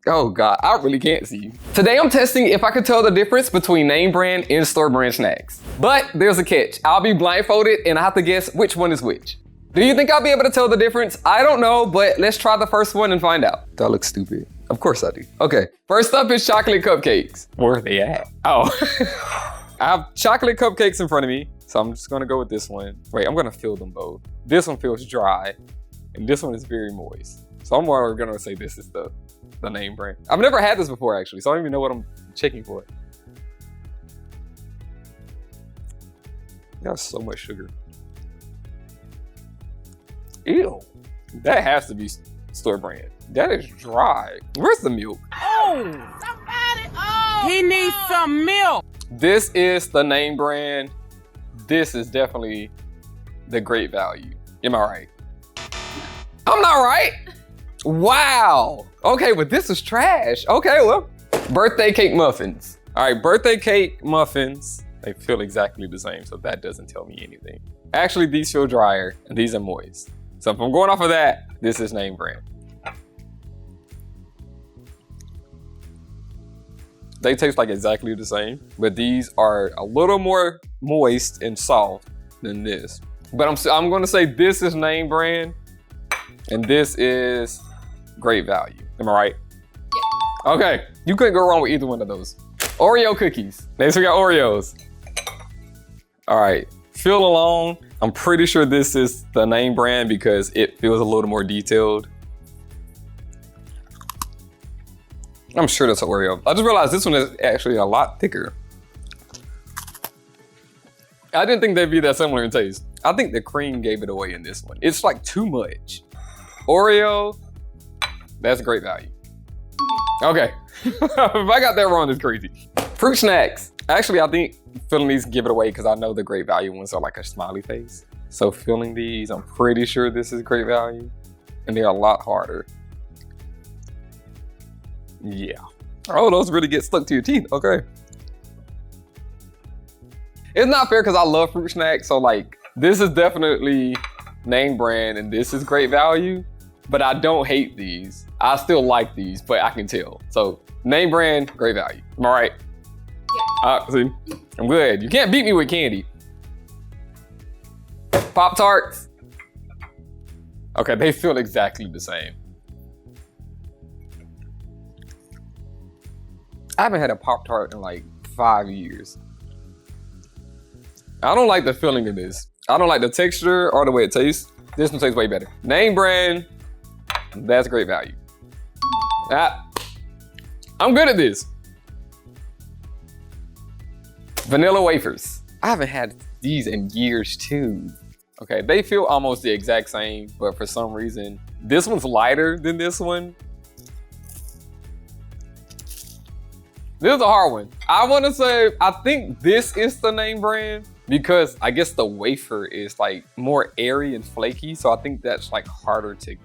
Oh God, I really can't see. Today I'm testing if I could tell the difference between name brand and store brand snacks. But there's a catch. I'll be blindfolded and I have to guess which one is which. Do you think I'll be able to tell the difference? I don't know, but let's try the first one and find out. Do I look stupid? Of course I do. Okay, first up is chocolate cupcakes. Where are they at? Oh, I have chocolate cupcakes in front of me, so I'm just gonna go with this one. Wait, I'm gonna fill them both. This one feels dry, and this one is very moist. So I'm more gonna say this is the name brand. I've never had this before actually, so I don't even know what I'm checking for. Got so much sugar. Ew, that has to be store brand. That is dry. Where's the milk? Oh, somebody, he needs some milk. This is the name brand. This is definitely the great value. Am I right? I'm not right. Wow. Okay, but this is trash. Okay, well, birthday cake muffins. All right, birthday cake muffins. They feel exactly the same, so that doesn't tell me anything. Actually, these feel drier and these are moist. So if I'm going off of that, this is name brand. They taste like exactly the same, but these are a little more moist and soft than this. But I'm gonna say this is name brand and this is great value. Am I right? Yeah. Okay, you couldn't go wrong with either one of those. Oreo cookies. Next we got Oreos. All right, feel along. I'm pretty sure this is the name brand because it feels a little more detailed. I'm sure that's an Oreo. I just realized this one is actually a lot thicker. I didn't think they'd be that similar in taste. I think the cream gave it away in this one. It's like too much. Oreo, that's great value. Okay, if I got that wrong, it's crazy. Fruit snacks. Actually, I think filling these give it away because I know the great value ones are like a smiley face. So filling these, I'm pretty sure this is great value. And they're a lot harder. Yeah. Oh, those really get stuck to your teeth. Okay. It's not fair because I love fruit snacks. So like, this is definitely name brand and this is great value, but I don't hate these. I still like these, but I can tell. So name brand, great value. Am I right? Yeah. See, I'm good. You can't beat me with candy. Poptarts. Okay, they feel exactly the same. I haven't had a Pop-Tart in like 5 years. I don't like the feeling of this. I don't like the texture or the way it tastes. This one tastes way better. Name brand, that's great value. I'm good at this. Vanilla wafers. I haven't had these in years too. Okay, they feel almost the exact same, but for some reason, this one's lighter than this one. This is a hard one. I wanna say, I think this is the name brand because I guess the wafer is like more airy and flaky. So I think that's like harder to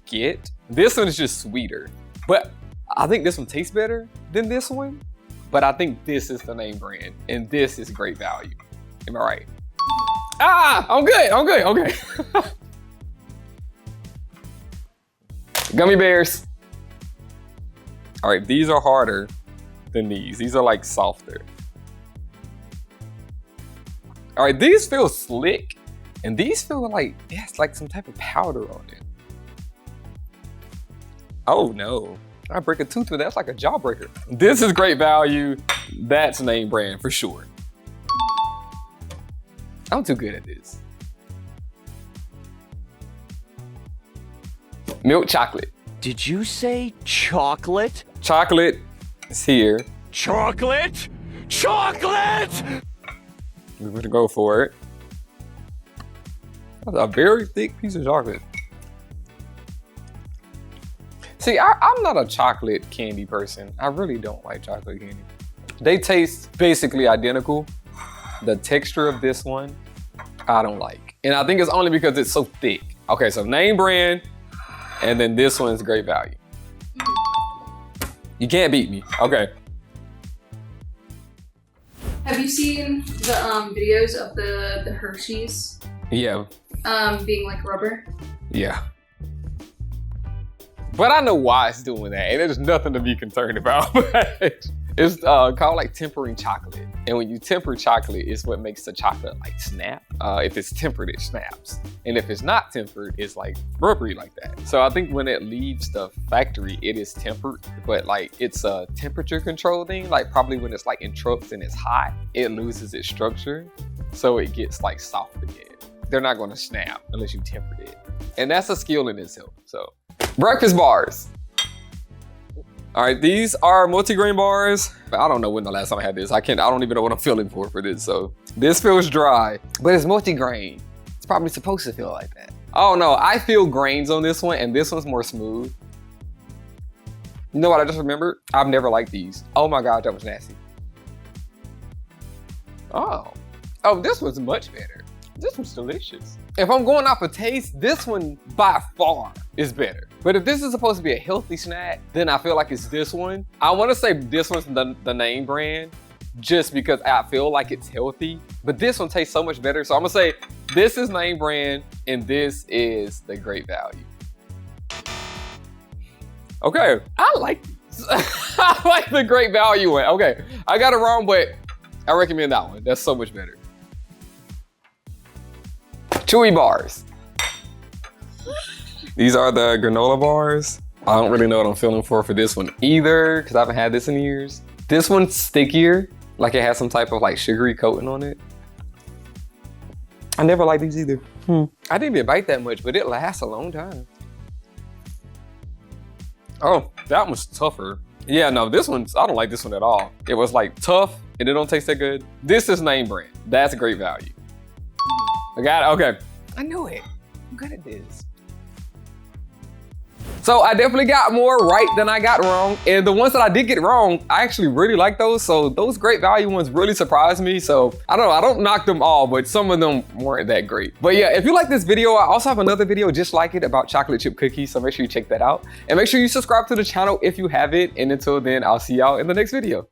get. This one is just sweeter, but I think this one tastes better than this one. But I think this is the name brand and this is great value. Am I right? I'm good, okay. Gummy Bears. All right, these are harder than these. These are like softer. All right, these feel slick and these feel like, yeah, it's like some type of powder on it. Oh no, I break a tooth with that. That's like a jawbreaker. This is great value. That's name brand for sure. I'm too good at this. Milk chocolate. Did you say chocolate? Chocolate is here. Chocolate? Chocolate! We're gonna go for it. That's a very thick piece of chocolate. See, I'm not a chocolate candy person. I really don't like chocolate candy. They taste basically identical. The texture of this one, I don't like. And I think it's only because it's so thick. Okay, so name brand, and then this one is great value. You can't beat me, okay. Have you seen the videos of the Hershey's? Yeah. Being like rubber? Yeah. But I know why it's doing that, and there's nothing to be concerned about. It's called like tempering chocolate. And when you temper chocolate, it's what makes the chocolate like snap. If it's tempered, it snaps. And if it's not tempered, it's like rubbery like that. So I think when it leaves the factory, it is tempered, but like it's a temperature control thing. Like probably when it's like in trucks and it's hot, it loses its structure. So it gets like soft again. They're not gonna snap unless you tempered it. And that's a skill in itself, so. Breakfast bars. All right, these are multigrain bars. I don't know when the last time I had this. I don't even know what I'm feeling for this. So this feels dry, but it's multigrain. It's probably supposed to feel like that. Oh no, I feel grains on this one and this one's more smooth. You know what I just remembered? I've never liked these. Oh my God, that was nasty. Oh, this one's much better. This one's delicious. If I'm going off of taste, this one by far is better. But if this is supposed to be a healthy snack, then I feel like it's this one. I wanna say this one's the name brand just because I feel like it's healthy, but this one tastes so much better. So I'm gonna say this is name brand and this is the great value. Okay, I like these. I like the great value one. Okay, I got it wrong, but I recommend that one. That's so much better. Chewy bars. These are the granola bars. I don't really know what I'm feeling for this one either because I haven't had this in years. This one's stickier, like it has some type of like sugary coating on it. I never liked these either. I didn't even bite that much, but it lasts a long time. Oh, that one's tougher. Yeah, no, this one's, I don't like this one at all. It was like tough and it don't taste that good. This is name brand. That's a great value. I got it, okay. I knew it, I'm good at this. So I definitely got more right than I got wrong. And the ones that I did get wrong, I actually really like those. So those great value ones really surprised me. So I don't know, I don't knock them all, but some of them weren't that great. But yeah, if you like this video, I also have another video just like it about chocolate chip cookies. So make sure you check that out. And make sure you subscribe to the channel if you haven't. And until then, I'll see y'all in the next video.